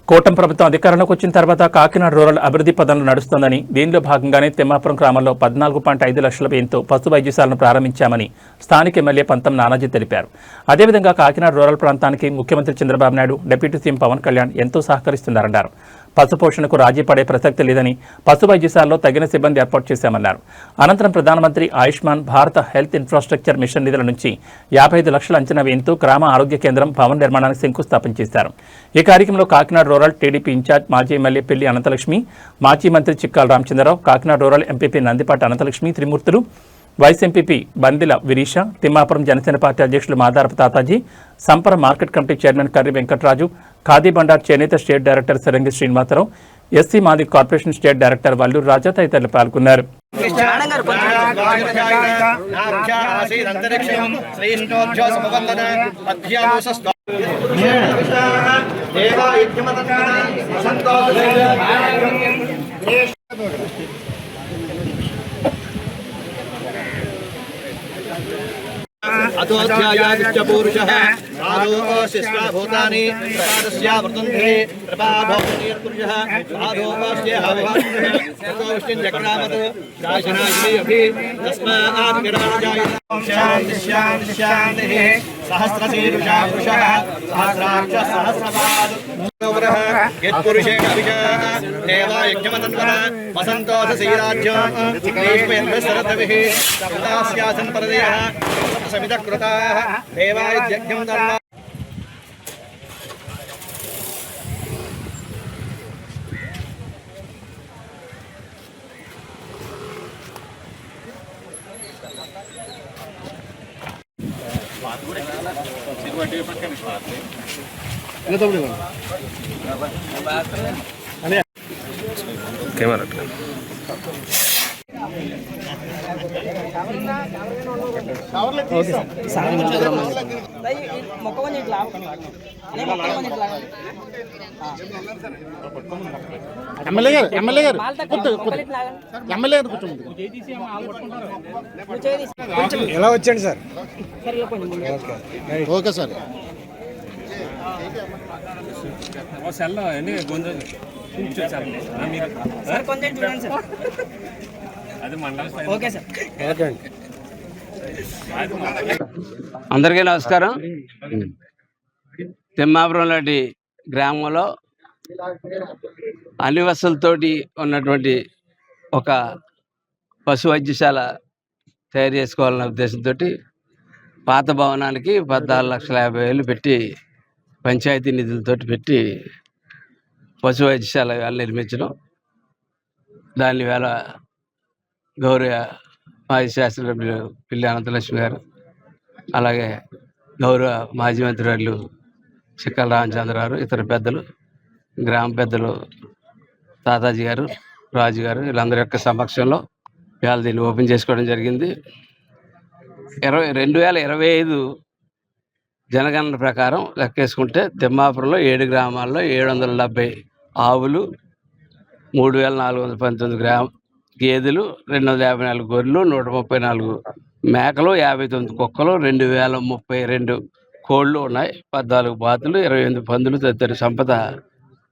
కూటమి ప్రభుత్వం అధికారంలోకి వచ్చిన తర్వాత కాకినాడ రూరల్ అభివృద్ధి పదంలో నడుస్తోందని, దీనిలో భాగంగానే తిమ్మాపురం గ్రామంలో 14.5 లక్షల వ్యయంతో పశు వైద్యశాలను ప్రారంభించామని స్థానిక ఎమ్మెల్యే పంతం నానాజీ తెలిపారు. అదేవిధంగా కాకినాడ రూరల్ ప్రాంతానికి ముఖ్యమంత్రి చంద్రబాబు నాయుడు, డిప్యూటీ సీఎం పవన్ కళ్యాణ్ ఎంతో సహకరిస్తున్నారన్నారు. పశు పోషణకు రాజీ పడే ప్రసక్తి లేదని, పశు వైద్యశాలలో తగిన సిబ్బంది ఏర్పాటు చేశామన్నారు. అనంతరం ప్రధానమంత్రి Ayushman Bharat health infrastructure machine నిధుల నుంచి 55 లక్షల అంచనా వ్యయంతో గ్రామ ఆరోగ్య కేంద్రం భవన నిర్మాణానికి శంకుస్థాపన చేశారు. ఈ కార్యక్రమంలో కాకినాడ రూరల్ టీడీపీ ఇన్ఛార్జ్ మాజీ ఎమ్మెల్యే పెళ్లి అనంతలక్ష్మి, మాజీ మంత్రి Chikkala Ramachandrarao, Kakinada rural MPP Nandipati Ananthalakshmi Trimurthulu, vice MPP Bandila Virisha, Thimmapuram Janasena party అధ్యక్షులు Madarapu Tataji, Sampara market committee chairman Karri Venkataraju, khadi బండార్ చేనేత state director Sarangi Srinivasarao, SC మాది corporation state director Valluru Raja తదితరులు పాల్గొన్నారు. अतोऽध्यायादिश्च पूरुषः आदोऽस्यस्वा भूतानि प्रपादस्या वर्तन्ते प्रपादोऽस्यपुरुषः आदोऽस्य हवः ततोऽस्मिन् चक्रामत् शासनाग्नि अपि तस्मात् किराजायितं शान्ति शान्तिः सहस्रशीर्षा पुरुषः सहस्राक्ष सहस्रपाद यत्पुरुषेण अभिजाः देवा यज्ञमतन्वः वसन्तोष श्रीराज्यं भीष्मेन्द्रशरथभिः सप्तास्यासन् परदयः समितः कृताः देवाय यज्ञं धर्म कैमरा ఎలా వచ్చండి సార్? Okay sir. అందరికీ నమస్కారం. తిమ్మాపురం లాంటి గ్రామంలో అన్ని వసతులతోటి ఉన్నటువంటి ఒక పశు వైద్యశాల తయారు చేసుకోవాలన్న ఉద్దేశంతో పాత భవనానికి 14,50,000 పెట్టి పంచాయతీ నిధులతో పెట్టి పశు వైద్యశాల నిర్మించడం. దాని వేళ గౌరవ మాజీ శాస్త్రసభ్యులు పిల్లి అనంతలక్ష్మి గారు, అలాగే గౌరవ మాజీ మంత్రివర్యులు చిక్కాల రామచంద్రరావు, ఇతర పెద్దలు, గ్రామ పెద్దలు తాతాజీ గారు, రాజు గారు, వీళ్ళందరి యొక్క సమక్షంలో ఇవాళ దీన్ని ఓపెన్ చేసుకోవడం జరిగింది. 2025 జనగణన ప్రకారం లెక్కేసుకుంటే తిమ్మాపురంలో 7 గ్రామాల్లో 770 ఆవులు, 3,419 గేదెలు, 254 గొర్రెలు, 134 మేకలు, 59 కుక్కలు, 2,032 కోళ్ళు ఉన్నాయి, 14 బాతులు, 28 పందులు తదితర సంపద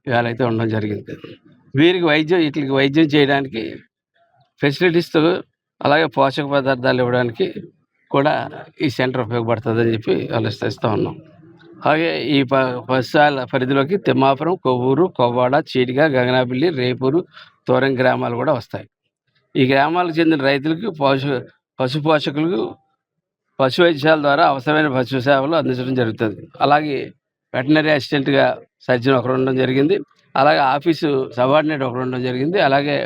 ఇవాళైతే ఉండడం జరిగింది. వీరికి వీటికి వైద్యం చేయడానికి ఫెసిలిటీస్తో అలాగే పోషక పదార్థాలు ఇవ్వడానికి కూడా ఈ సెంటర్ ఉపయోగపడుతుందని చెప్పి ఆలోచిస్తూ ఉన్నాం. అలాగే ఈ పశుశాల పరిధిలోకి తిమ్మాపురం, కొవ్వూరు, కొవ్వాడ, చీడిగ, గగనాపల్లి, రేపూరు, తోరం గ్రామాలు కూడా వస్తాయి. ఈ గ్రామాలకు చెందిన రైతులకు పశు పోషకులకు పశు వైద్యశాల ద్వారా అవసరమైన పశు సేవలు అందించడం జరుగుతుంది. అలాగే వెటనరీ అసిస్టెంట్గా సర్జన్ ఒకరు ఉండడం జరిగింది. అలాగే ఆఫీసు సబార్డినేట్ ఒకరు ఉండడం జరిగింది. అలాగే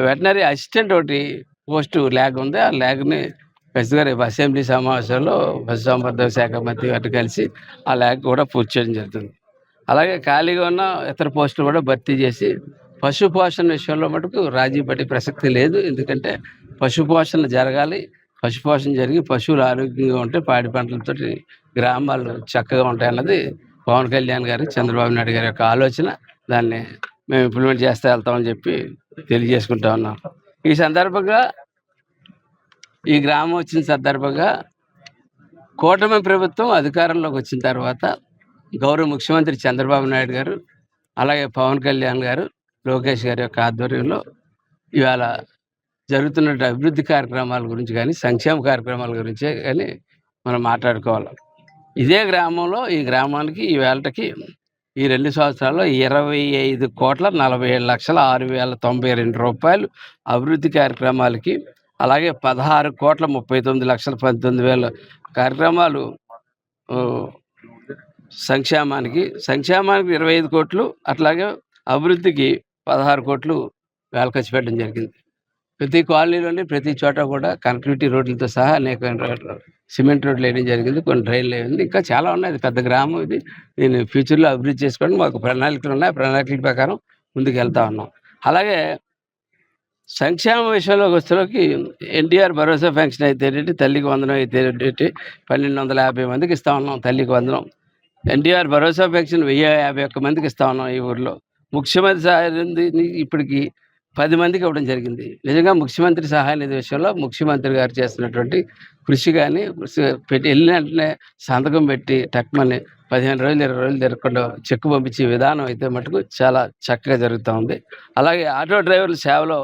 వెటనరీ అసిస్టెంట్ ఒకటి పోస్టు ల్యాగ్ ఉంది. ఆ ల్యాగ్ని ప్రస్తుతం రేపు అసెంబ్లీ సమావేశంలో పశుసంవర్ధక శాఖ మంత్రి గారితో కలిసి ఆ ల్యాగ్ కూడా పూర్తి చేయడం జరుగుతుంది. అలాగే ఖాళీగా ఉన్న ఇతర పోస్టులు కూడా భర్తీ చేసి పశు పోషణ విషయంలో మటుకు రాజీ పడే ప్రసక్తి లేదు. ఎందుకంటే పశు పోషణ జరగాలి. పశు పోషణ జరిగి పశువులు ఆరోగ్యంగా ఉంటే పాడి పంటలతో గ్రామాలు చక్కగా ఉంటాయి అన్నది పవన్ కళ్యాణ్ గారు, చంద్రబాబు నాయుడు గారి యొక్క ఆలోచన. దాన్ని మేము ఇంప్లిమెంట్ చేస్తే వెళ్తామని చెప్పి తెలియజేసుకుంటా ఉన్నాం. ఈ సందర్భంగా ఈ గ్రామం వచ్చిన సందర్భంగా కూటమి ప్రభుత్వం అధికారంలోకి వచ్చిన తర్వాత గౌరవ ముఖ్యమంత్రి చంద్రబాబు నాయుడు గారు అలాగే పవన్ కళ్యాణ్ గారు, లోకేష్ గారి యొక్క ఆధ్వర్యంలో ఇవాళ జరుగుతున్న అభివృద్ధి కార్యక్రమాల గురించి కానీ, సంక్షేమ కార్యక్రమాల గురించే కానీ మనం మాట్లాడుకోవాలి. ఇదే గ్రామంలో ఈ గ్రామానికి ఈ వేళకి ఈ 2 సంవత్సరాల్లో 25,47,6,6,092 రూపాయలు అభివృద్ధి కార్యక్రమాలకి, అలాగే 16,39,19,000 కార్యక్రమాలు సంక్షేమానికి 25 కోట్లు, అట్లాగే అభివృద్ధికి 16 కోట్లు ఖర్చు పెట్టడం జరిగింది. ప్రతి కాలనీలోని ప్రతి చోట కూడా కనెక్టివిటీ రోడ్లతో సహా అనేక సిమెంట్ రోడ్లు వేయడం జరిగింది, కొన్ని డ్రైన్లు వేయండి, ఇంకా చాలా ఉన్నాయి. ఇది పెద్ద గ్రామం. ఇది దీన్ని ఫ్యూచర్లో అభివృద్ధి చేసుకోవడం మాకు ప్రణాళికలు ఉన్నాయి. ప్రణాళికల ప్రకారం ముందుకు వెళ్తా ఉన్నాం. అలాగే సంక్షేమ విషయంలోకి వచ్చేలోకి ఎన్టీఆర్ భరోసా పెన్షన్ అయితే ఏంటి, తల్లికి వందనం అయితే ఏంటి, 1250 మందికి ఇస్తా ఉన్నాం తల్లికి వందనం. ఎన్టీఆర్ భరోసా పెన్షన్ 1051 మందికి ఇస్తా ఉన్నాం ఈ ఊర్లో. ముఖ్యమంత్రి సహాయ నిధి ఇప్పటికి 10 మందికి ఇవ్వడం జరిగింది. నిజంగా ముఖ్యమంత్రి సహాయ నిధి విషయంలో ముఖ్యమంత్రి గారు చేస్తున్నటువంటి కృషి కానీ, పెట్టి వెళ్ళిన వెంటనే సంతకం పెట్టి టక్మని 15 రోజులు 20 రోజులు తిరగకుండా చెక్కు పంపించే విధానం అయితే మటుకు చాలా చక్కగా జరుగుతూ ఉంది. అలాగే ఆటో డ్రైవర్ల సేవలో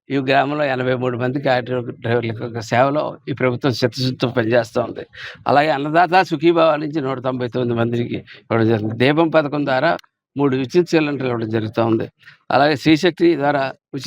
ఈ గ్రామంలో 83 మందికి ఆటో డ్రైవర్ల యొక్క సేవలో ఈ ప్రభుత్వం చిత్తశుద్ధితో పనిచేస్తూ ఉంది. అలాగే అన్నదాత సుఖీభావ నుంచి 199 మందికి ఇవ్వడం జరిగింది. దీపం పథకం ద్వారా 3 విద్యుత్ సిలిండర్లు ఇవ్వడం జరుగుతూ ఉంది. అలాగే శ్రీశక్తి ద్వారా